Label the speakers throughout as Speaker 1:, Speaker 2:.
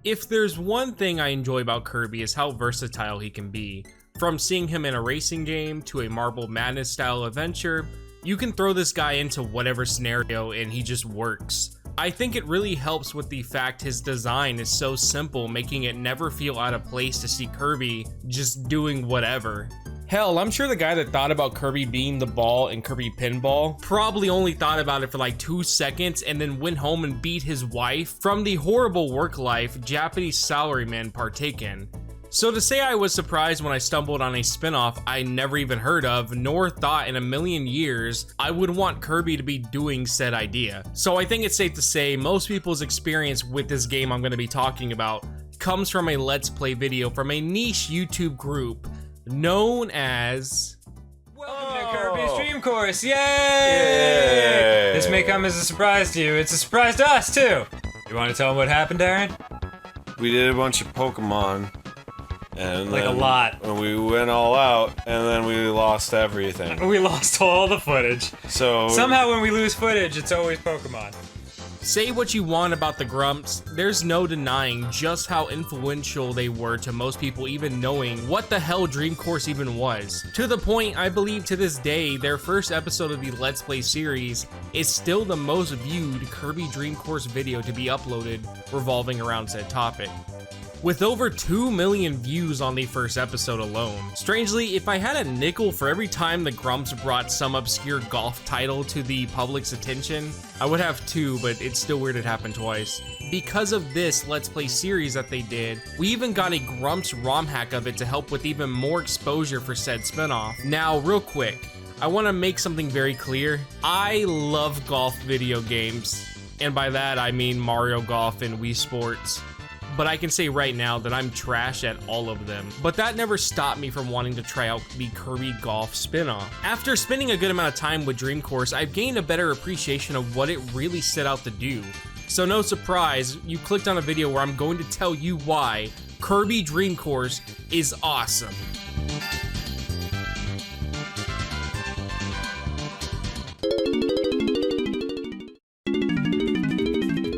Speaker 1: If there's one thing I enjoy about Kirby is how versatile he can be. From seeing him in a racing game to a Marble Madness style adventure, you can throw this guy into whatever scenario and he just works. I think it really helps with the fact his design is so simple, making it never feel out of place to see Kirby just doing whatever. Hell, I'm sure the guy that thought about Kirby being the ball in Kirby Pinball probably only thought about it for like 2 seconds and then went home and beat his wife from the horrible work life Japanese salarymen partake in. So to say I was surprised when I stumbled on a spinoff I never even heard of, nor thought in a million years I would want Kirby to be doing said idea. So I think it's safe to say most people's experience with this game I'm going to be talking about comes from a Let's Play video from a niche YouTube group known as...
Speaker 2: Welcome to Kirby's Dream Course, yay! This may come as a surprise to you, it's a surprise to us too! You want to tell them what happened, Aaron?
Speaker 3: We did a bunch of Pokemon, and
Speaker 2: like
Speaker 3: then
Speaker 2: a lot.
Speaker 3: We went all out, and then we lost everything.
Speaker 2: We lost all the footage.
Speaker 3: So
Speaker 2: somehow when we lose footage, it's always Pokemon.
Speaker 1: Say what you want about the Grumps, there's no denying just how influential they were to most people even knowing what the hell Dream Course even was. To the point, I believe to this day, their first episode of the Let's Play series is still the most viewed Kirby Dream Course video to be uploaded revolving around said topic, with over 2 million views on the first episode alone. Strangely, if I had a nickel for every time the Grumps brought some obscure golf title to the public's attention, I would have 2, but it's still weird it happened twice. Because of this Let's Play series that they did, we even got a Grumps ROM hack of it to help with even more exposure for said spinoff. Now, real quick, I want to make something very clear. I love golf video games, and by that I mean Mario Golf and Wii Sports. But I can say right now that I'm trash at all of them. But that never stopped me from wanting to try out the Kirby Golf spinoff. After spending a good amount of time with Dream Course, I've gained a better appreciation of what it really set out to do. So no surprise, you clicked on a video where I'm going to tell you why Kirby Dream Course is awesome.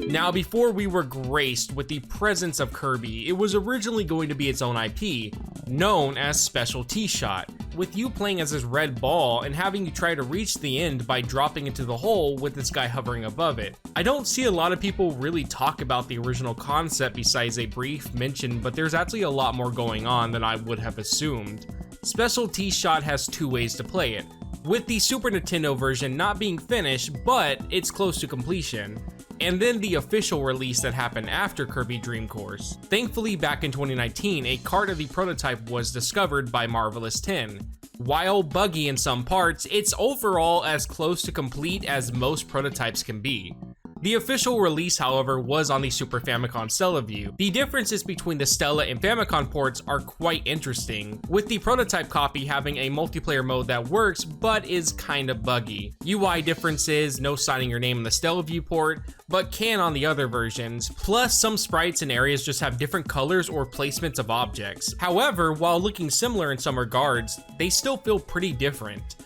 Speaker 1: Now, before we were graced with the presence of Kirby, it was originally going to be its own IP, known as Special T-Shot, with you playing as this red ball and having you try to reach the end by dropping into the hole with this guy hovering above it. I don't see a lot of people really talk about the original concept besides a brief mention, but there's actually a lot more going on than I would have assumed. Special T-Shot has 2 ways to play it, with the Super Nintendo version not being finished, but it's close to completion, and then the official release that happened after Kirby Dream Course. Thankfully, back in 2019, a cart of the prototype was discovered by Marvelous 10. While buggy in some parts, it's overall as close to complete as most prototypes can be. The official release, however, was on the Super Famicom Stellaview. The differences between the Stella and Famicom ports are quite interesting, with the prototype copy having a multiplayer mode that works but is kinda buggy. UI differences, no signing your name in the Stellaview port, but can on the other versions, plus some sprites and areas just have different colors or placements of objects. However, while looking similar in some regards, they still feel pretty different.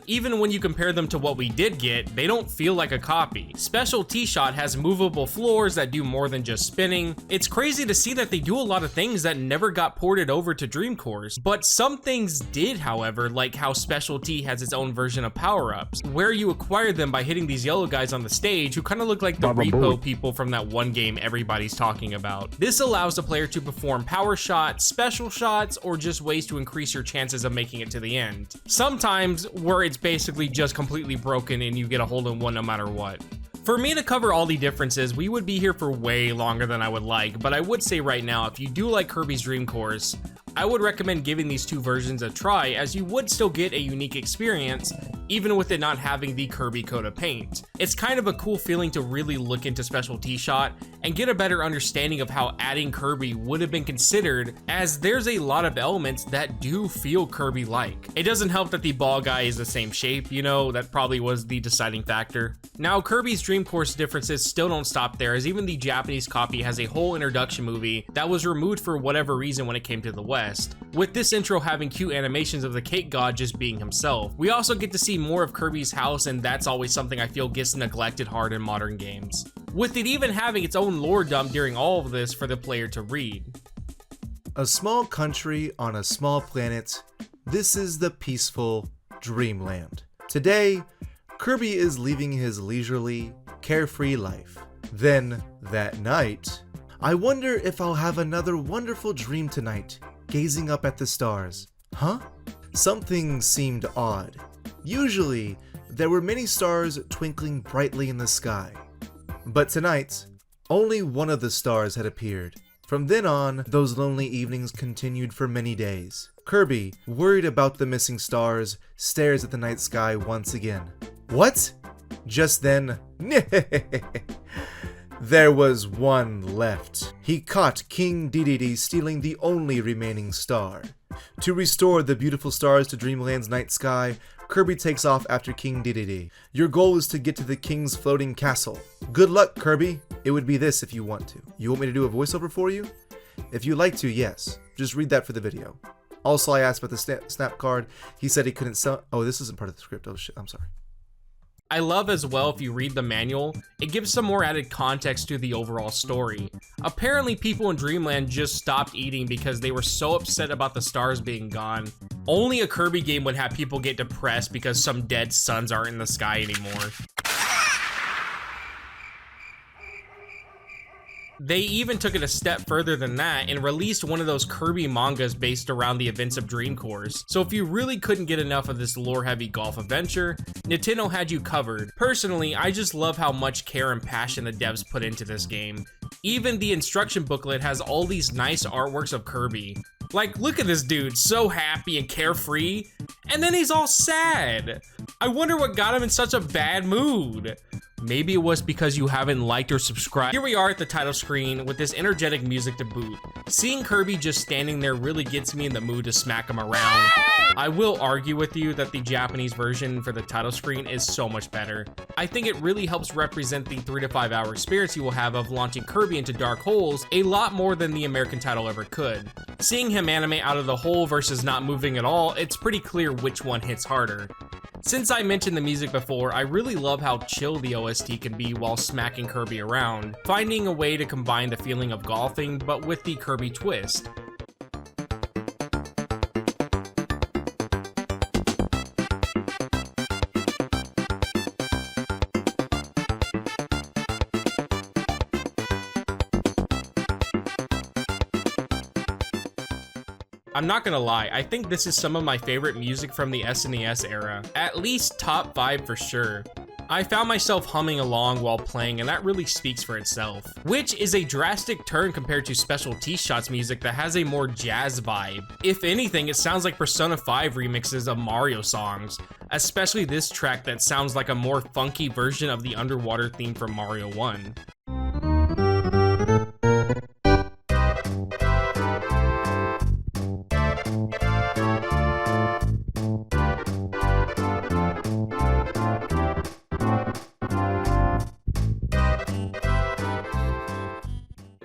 Speaker 1: Even when you compare them to what we did get, they don't feel like a copy. Special T-Shot has movable floors that do more than just spinning. It's crazy to see that they do a lot of things that never got ported over to Dream Course, but some things did, however, like how Special T has its own version of power-ups, where you acquire them by hitting these yellow guys on the stage who kind of look like the repo people from that one game everybody's talking about. This allows the player to perform power shots, special shots, or just ways to increase your chances of making it to the end. Sometimes where it's basically just completely broken and you get a hole-in-one no matter what. For me to cover all the differences, we would be here for way longer than I would like, but I would say right now, if you do like Kirby's Dream Course, I would recommend giving these 2 versions a try, as you would still get a unique experience, even with it not having the Kirby coat of paint. It's kind of a cool feeling to really look into Special T-Shot and get a better understanding of how adding Kirby would have been considered, as there's a lot of elements that do feel Kirby-like. It doesn't help that the ball guy is the same shape, you know, that probably was the deciding factor. Now, Kirby's Dream Course differences still don't stop there, as even the Japanese copy has a whole introduction movie that was removed for whatever reason when it came to the West, with this intro having cute animations of the cake god just being himself. We also get to see more of Kirby's house, and that's always something I feel gets neglected hard in modern games. with it even having its own lore dump during all of this for the player to read.
Speaker 4: A small country on a small planet. This is the peaceful Dreamland. Today, Kirby is leaving his leisurely, carefree life. Then, that night, I wonder if I'll have another wonderful dream tonight, gazing up at the stars. Huh? Something seemed odd. Usually, there were many stars twinkling brightly in the sky. But tonight, only one of the stars had appeared. From then on, those lonely evenings continued for many days. Kirby, worried about the missing stars, stares at the night sky once again. What? Just then, there was one left. He caught King Dedede stealing the only remaining star. To restore the beautiful stars to Dreamland's night sky, Kirby takes off after King Dedede. Your goal is to get to the king's floating castle. Good luck, Kirby. It would be this if you want to. You want me to do a voiceover for you? If you'd like to, yes. Just read that for the video. Also, I asked about the snap card. He said he couldn't sell. Oh, this isn't part of the script. Oh shit, I'm sorry.
Speaker 1: I love as well, if you read the manual, it gives some more added context to the overall story. Apparently people in Dreamland just stopped eating because they were so upset about the stars being gone. Only a Kirby game would have people get depressed because some dead suns aren't in the sky anymore. They even took it a step further than that and released one of those Kirby mangas based around the events of Dream Course. So if you really couldn't get enough of this lore-heavy golf adventure, Nintendo had you covered. Personally, I just love how much care and passion the devs put into this game. Even the instruction booklet has all these nice artworks of Kirby. Like, look at this dude, so happy and carefree, and then he's all sad. I wonder what got him in such a bad mood. Maybe it was because you haven't liked or subscribed. Here we are at the title screen with this energetic music to boot. Seeing Kirby just standing there really gets me in the mood to smack him around. I will argue with you that the Japanese version for the title screen is so much better. I think it really helps represent the 3 to 5 hour experience you will have of launching Kirby into dark holes a lot more than the American title ever could. Seeing him animate out of the hole versus not moving at all, it's pretty clear which one hits harder. Since I mentioned the music before, I really love how chill the OST can be while smacking Kirby around, finding a way to combine the feeling of golfing but with the Kirby twist. I'm not gonna lie, I think this is some of my favorite music from the SNES era. At least top 5 for sure. I found myself humming along while playing, and that really speaks for itself. Which is a drastic turn compared to Special T-Shot's music that has a more jazz vibe. If anything, it sounds like Persona 5 remixes of Mario songs, especially this track that sounds like a more funky version of the underwater theme from Mario 1.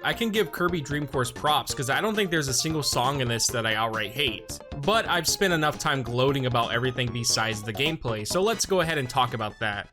Speaker 1: I can give Kirby Dream Course props because I don't think there's a single song in this that I outright hate. But I've spent enough time gloating about everything besides the gameplay, so let's go ahead and talk about that.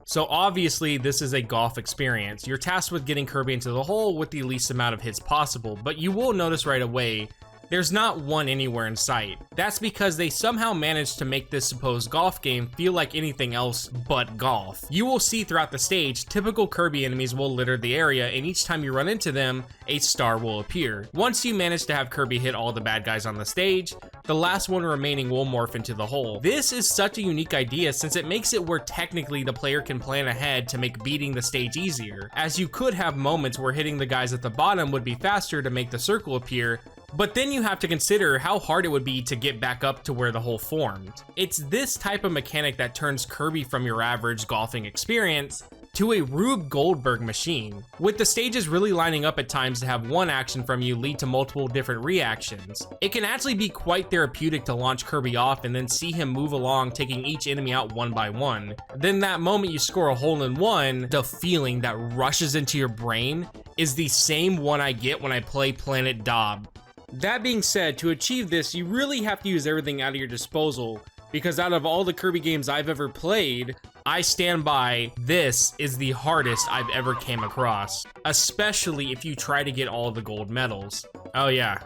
Speaker 1: So obviously this is a golf experience. You're tasked with getting Kirby into the hole with the least amount of hits possible, but you will notice right away there's not one anywhere in sight. That's because they somehow managed to make this supposed golf game feel like anything else but golf. You will see throughout the stage, typical Kirby enemies will litter the area, and each time you run into them, a star will appear. Once you manage to have Kirby hit all the bad guys on the stage, the last one remaining will morph into the hole. This is such a unique idea since it makes it where technically the player can plan ahead to make beating the stage easier, as you could have moments where hitting the guys at the bottom would be faster to make the circle appear, but then you have to consider how hard it would be to get back up to where the hole formed. It's this type of mechanic that turns Kirby from your average golfing experience to a Rube Goldberg machine, with the stages really lining up at times to have one action from you lead to multiple different reactions. It can actually be quite therapeutic to launch Kirby off and then see him move along, taking each enemy out one by one. Then that moment you score a hole-in-one, the feeling that rushes into your brain is the same one I get when I play Planet Daub. That being said, to achieve this, you really have to use everything out of your disposal, because out of all the Kirby games I've ever played, I stand by, this is the hardest I've ever came across, especially if you try to get all the gold medals. Oh yeah,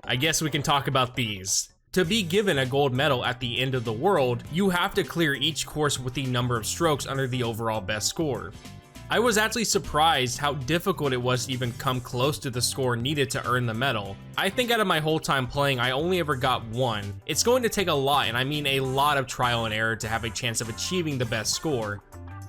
Speaker 1: I guess we can talk about these. To be given a gold medal at the end of the world, you have to clear each course with the number of strokes under the overall best score. I was actually surprised how difficult it was to even come close to the score needed to earn the medal. I think out of my whole time playing, I only ever got one. It's going to take a lot, and I mean a lot of trial and error to have a chance of achieving the best score.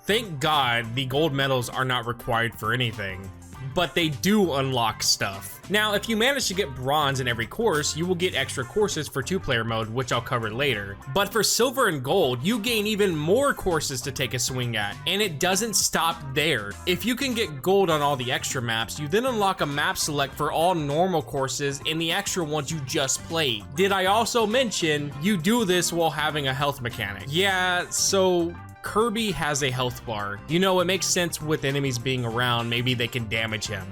Speaker 1: Thank God the gold medals are not required for anything, but they do unlock stuff. Now, if you manage to get bronze in every course, you will get extra courses for 2-player mode, which I'll cover later. But for silver and gold, you gain even more courses to take a swing at, and it doesn't stop there. If you can get gold on all the extra maps, you then unlock a map select for all normal courses and the extra ones you just played. Did I also mention you do this while having a health mechanic? Yeah, so Kirby has a health bar. You know, it makes sense with enemies being around, maybe they can damage him.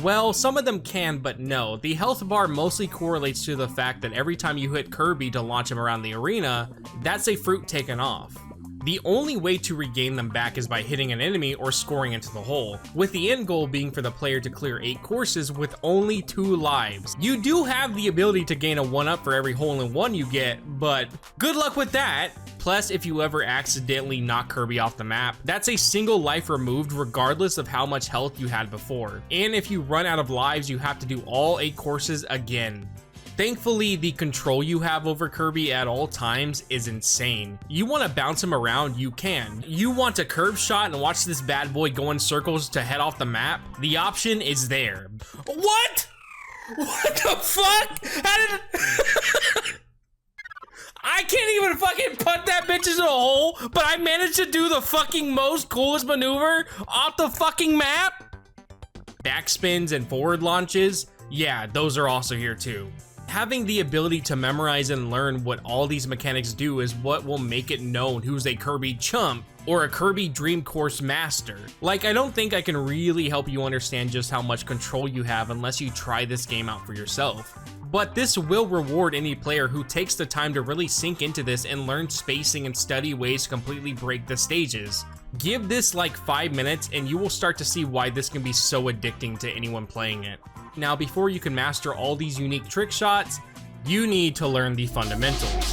Speaker 1: Well, some of them can, but no. The health bar mostly correlates to the fact that every time you hit Kirby to launch him around the arena, that's a fruit taken off. The only way to regain them back is by hitting an enemy or scoring into the hole, with the end goal being for the player to clear 8 courses with only 2 lives. You do have the ability to gain a 1-up for every hole-in-one you get, but good luck with that. Plus, if you ever accidentally knock Kirby off the map, that's a single life removed regardless of how much health you had before. And if you run out of lives, you have to do all 8 courses again. Thankfully, the control you have over Kirby at all times is insane. You want to bounce him around, you can. You want to curve shot and watch this bad boy go in circles to head off the map? The option is there. What? What the fuck? How did... I can't even fucking put that bitch into a hole, but I managed to do the fucking most coolest maneuver off the fucking map? Backspins and forward launches? Yeah, those are also here too. Having the ability to memorize and learn what all these mechanics do is what will make it known who's a Kirby chump or a Kirby Dream Course master. Like, I don't think I can really help you understand just how much control you have unless you try this game out for yourself. But this will reward any player who takes the time to really sink into this and learn spacing and study ways to completely break the stages. Give this like 5 minutes and you will start to see why this can be so addicting to anyone playing it. Now, before you can master all these unique trick shots, you need to learn the fundamentals.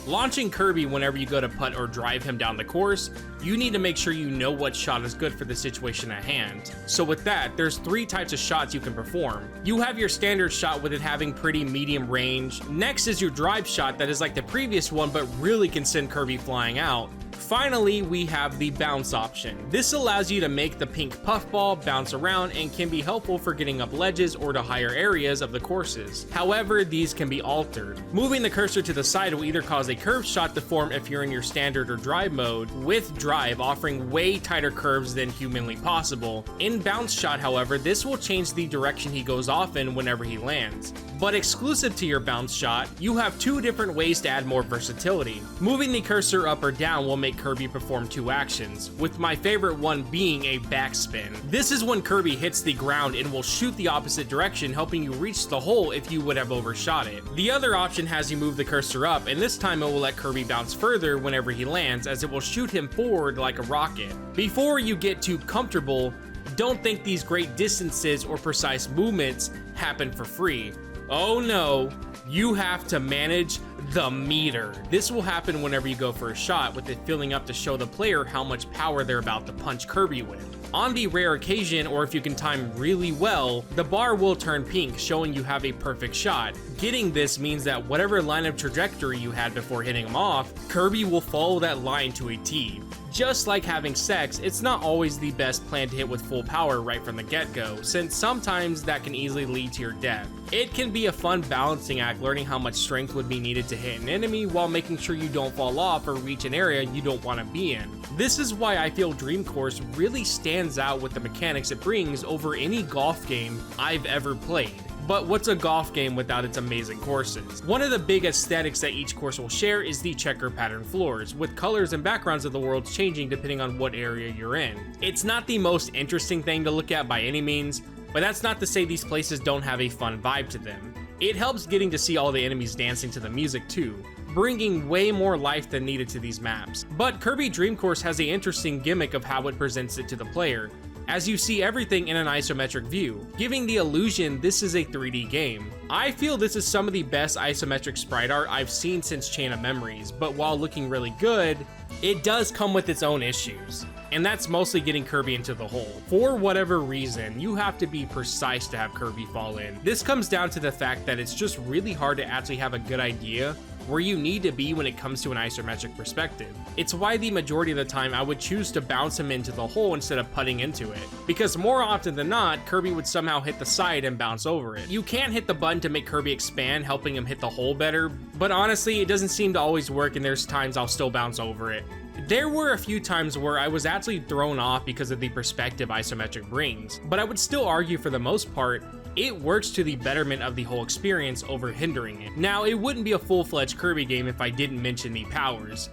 Speaker 1: Launching Kirby whenever you go to putt or drive him down the course, you need to make sure you know what shot is good for the situation at hand. So with that, there's 3 types of shots you can perform. You have your standard shot with it having pretty medium range. Next is your drive shot that is like the previous one but really can send Kirby flying out. Finally, we have the bounce option. This allows you to make the pink puffball bounce around and can be helpful for getting up ledges or to higher areas of the courses. However, these can be altered. Moving the cursor to the side will either cause a curved shot to form if you're in your standard or drive mode, with drive offering way tighter curves than humanly possible. In bounce shot, however, this will change the direction he goes off in whenever he lands. But exclusive to your bounce shot, you have 2 different ways to add more versatility. Moving the cursor up or down will make Kirby perform 2 actions, with my favorite one being a backspin. This is when Kirby hits the ground and will shoot the opposite direction, helping you reach the hole if you would have overshot it. The other option has you move the cursor up, and this time it will let Kirby bounce further whenever he lands, as it will shoot him forward like a rocket. Before you get too comfortable, don't think these great distances or precise movements happen for free. Oh no, you have to manage the meter. This will happen whenever you go for a shot, with it filling up to show the player how much power they're about to punch Kirby with. On the rare occasion, or if you can time really well, the bar will turn pink, showing you have a perfect shot. Getting this means that whatever line of trajectory you had before hitting him off, Kirby will follow that line to a T. Just like having sex, it's not always the best plan to hit with full power right from the get-go, since sometimes that can easily lead to your death. It can be a fun balancing act, learning how much strength would be needed to hit an enemy while making sure you don't fall off or reach an area you don't want to be in. This is why I feel Dream Course really stands out with the mechanics it brings over any golf game I've ever played. But what's a golf game without its amazing courses? One of the big aesthetics that each course will share is the checker pattern floors, with colors and backgrounds of the worlds changing depending on what area you're in. It's not the most interesting thing to look at by any means, but that's not to say these places don't have a fun vibe to them. It helps getting to see all the enemies dancing to the music too, bringing way more life than needed to these maps. But Kirby Dream Course has an interesting gimmick of how it presents it to the player, as you see everything in an isometric view, giving the illusion this is a 3D game. I feel this is some of the best isometric sprite art I've seen since Chain of Memories, but while looking really good, it does come with its own issues. And that's mostly getting Kirby into the hole. For whatever reason, you have to be precise to have Kirby fall in. This comes down to the fact that it's just really hard to actually have a good idea where you need to be when it comes to an isometric perspective. It's why the majority of the time I would choose to bounce him into the hole instead of putting into it, because more often than not, Kirby would somehow hit the side and bounce over it. You can hit the button to make Kirby expand, helping him hit the hole better, but honestly, it doesn't seem to always work, and there's times I'll still bounce over it. There were a few times where I was actually thrown off because of the perspective isometric brings, but I would still argue for the most part, it works to the betterment of the whole experience over hindering it. Now, it wouldn't be a full-fledged Kirby game if I didn't mention the powers.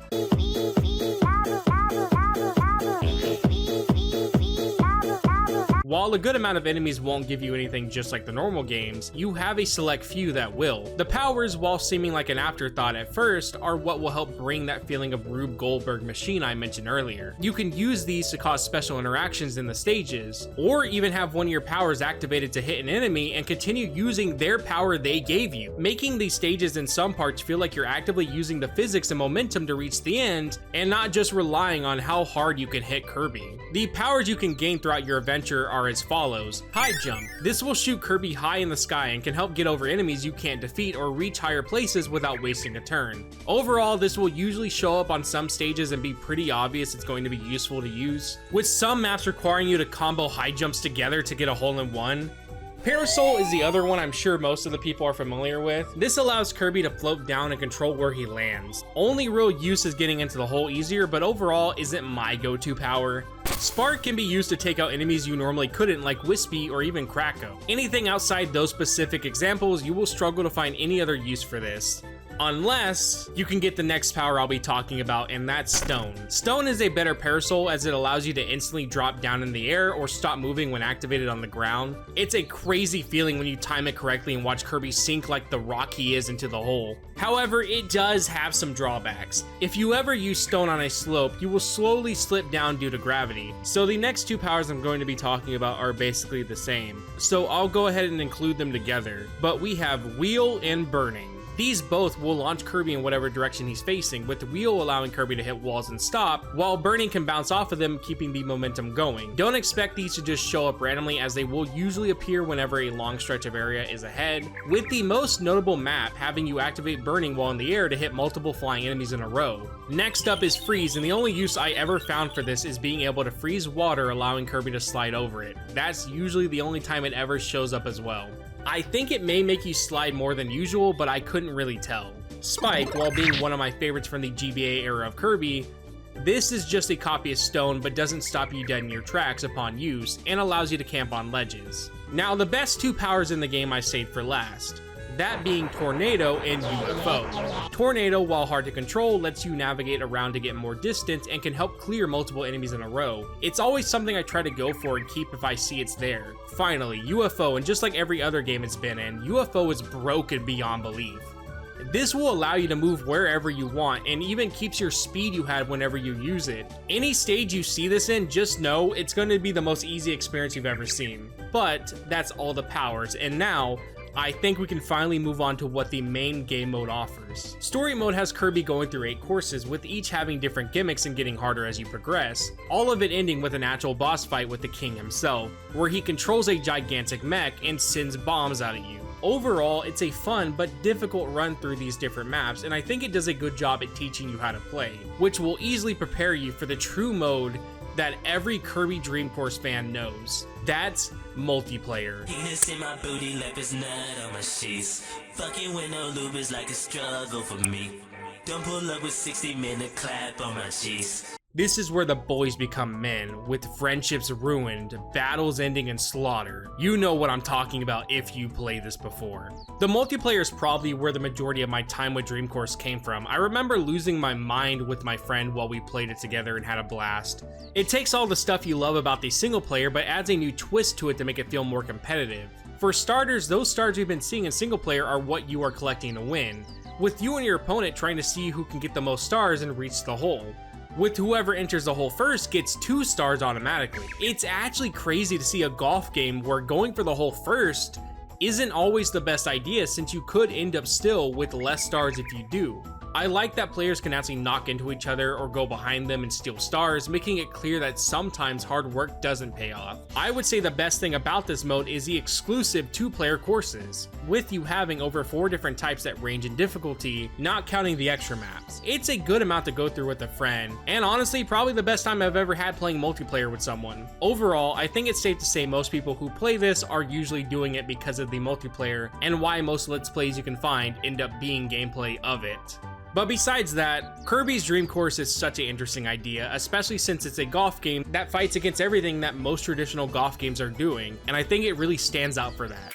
Speaker 1: While a good amount of enemies won't give you anything just like the normal games, you have a select few that will. The powers, while seeming like an afterthought at first, are what will help bring that feeling of Rube Goldberg machine I mentioned earlier. You can use these to cause special interactions in the stages, or even have one of your powers activated to hit an enemy and continue using their power they gave you, making these stages in some parts feel like you're actively using the physics and momentum to reach the end, and not just relying on how hard you can hit Kirby. The powers you can gain throughout your adventure are as follows. High jump. This will shoot Kirby high in the sky and can help get over enemies you can't defeat or reach higher places without wasting a turn. Overall, this will usually show up on some stages and be pretty obvious it's going to be useful to use, with some maps requiring you to combo high jumps together to get a hole-in-one. Parasol is the other one I'm sure most of the people are familiar with. This allows Kirby to float down and control where he lands. Only real use is getting into the hole easier, but overall isn't my go-to power. Spark can be used to take out enemies you normally couldn't, like Wispy or even Kracko. Anything outside those specific examples, you will struggle to find any other use for this. Unless you can get the next power I'll be talking about, and that's Stone. Stone is a better parasol as it allows you to instantly drop down in the air or stop moving when activated on the ground. It's a crazy feeling when you time it correctly and watch Kirby sink like the rock he is into the hole. However, it does have some drawbacks. If you ever use Stone on a slope, you will slowly slip down due to gravity. So the next two powers I'm going to be talking about are basically the same. So I'll go ahead and include them together. But we have Wheel and Burning. These both will launch Kirby in whatever direction he's facing, with the Wheel allowing Kirby to hit walls and stop, while Burning can bounce off of them, keeping the momentum going. Don't expect these to just show up randomly, as they will usually appear whenever a long stretch of area is ahead, with the most notable map having you activate Burning while in the air to hit multiple flying enemies in a row. Next up is Freeze, and the only use I ever found for this is being able to freeze water, allowing Kirby to slide over it. That's usually the only time it ever shows up as well. I think it may make you slide more than usual, but I couldn't really tell. Spike, while being one of my favorites from the GBA era of Kirby, this is just a copy of Stone but doesn't stop you dead in your tracks upon use and allows you to camp on ledges. Now, the best two powers in the game I saved for last, that being Tornado and UFO. Tornado, while hard to control, lets you navigate around to get more distance and can help clear multiple enemies in a row. It's always something I try to go for and keep if I see it's there. Finally, UFO, and just like every other game it's been in, UFO is broken beyond belief. This will allow you to move wherever you want and even keeps your speed you had whenever you use it. Any stage you see this in, just know it's going to be the most easy experience you've ever seen. But that's all the powers, and now, I think we can finally move on to what the main game mode offers. Story mode has Kirby going through 8 courses, with each having different gimmicks and getting harder as you progress, all of it ending with an actual boss fight with the king himself, where he controls a gigantic mech and sends bombs out at you. Overall, it's a fun but difficult run through these different maps, and I think it does a good job at teaching you how to play, which will easily prepare you for the true mode that every Kirby Dream Course fan knows. That's multiplayer.
Speaker 5: Penis in my booty, left his nut on my sheets. Fucking with no lube is like a struggle for me. Don't pull up with 60-minute clap on my cheeks.
Speaker 1: This is where the boys become men, with friendships ruined, battles ending in slaughter. You know what I'm talking about if you played this before. The multiplayer is probably where the majority of my time with Dream Course came from. I remember losing my mind with my friend while we played it together and had a blast. It takes all the stuff you love about the single player but adds a new twist to it to make it feel more competitive. For starters, those stars we've been seeing in single player are what you are collecting to win, with you and your opponent trying to see who can get the most stars and reach the hole. With whoever enters the hole first gets 2 stars automatically. It's actually crazy to see a golf game where going for the hole first isn't always the best idea, since you could end up still with less stars if you do. I like that players can actually knock into each other or go behind them and steal stars, making it clear that sometimes hard work doesn't pay off. I would say the best thing about this mode is the exclusive 2-player courses, with you having over 4 different types that range in difficulty, not counting the extra maps. It's a good amount to go through with a friend, and honestly probably the best time I've ever had playing multiplayer with someone. Overall, I think it's safe to say most people who play this are usually doing it because of the multiplayer, and why most Let's Plays you can find end up being gameplay of it. But besides that, Kirby's Dream Course is such an interesting idea, especially since it's a golf game that fights against everything that most traditional golf games are doing, and I think it really stands out for that.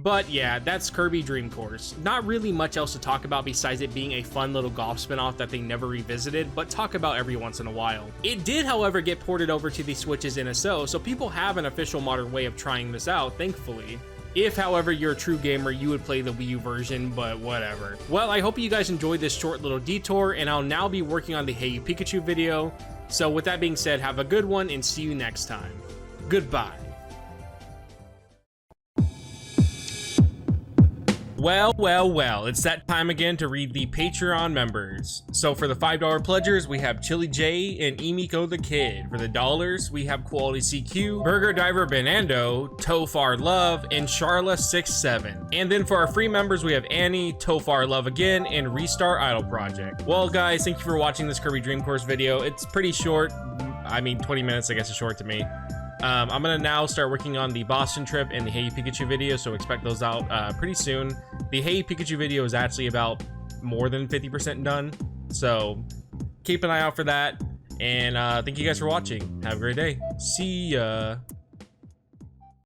Speaker 1: But yeah, that's Kirby Dream Course. Not really much else to talk about besides it being a fun little golf spin-off that they never revisited, but talk about every once in a while. It did, however, get ported over to the Switch's NSO, so people have an official modern way of trying this out, thankfully. If, however, you're a true gamer, you would play the Wii U version, but whatever. Well, I hope you guys enjoyed this short little detour, and I'll now be working on the Hey You Pikachu video. So with that being said, have a good one, and see you next time. Goodbye. Well, it's that time again to read the Patreon members. So for the $5 pledgers, we have Chili J and Emiko the Kid. For the dollars, we have Quality CQ, Burger Diver Benando, Tofar Love, and Charla67. And then for our free members, we have Annie, Tofar Love again, and Restart Idol Project. Well guys, thank you for watching this Kirby Dream Course video. It's pretty short. I mean, 20 minutes I guess is short to me. I'm gonna now start working on the Boston trip and the Hey You Pikachu video, so expect those out pretty soon. The Hey You Pikachu video is actually about more than 50% done, so keep an eye out for that. And thank you guys for watching. Have a great day. See ya.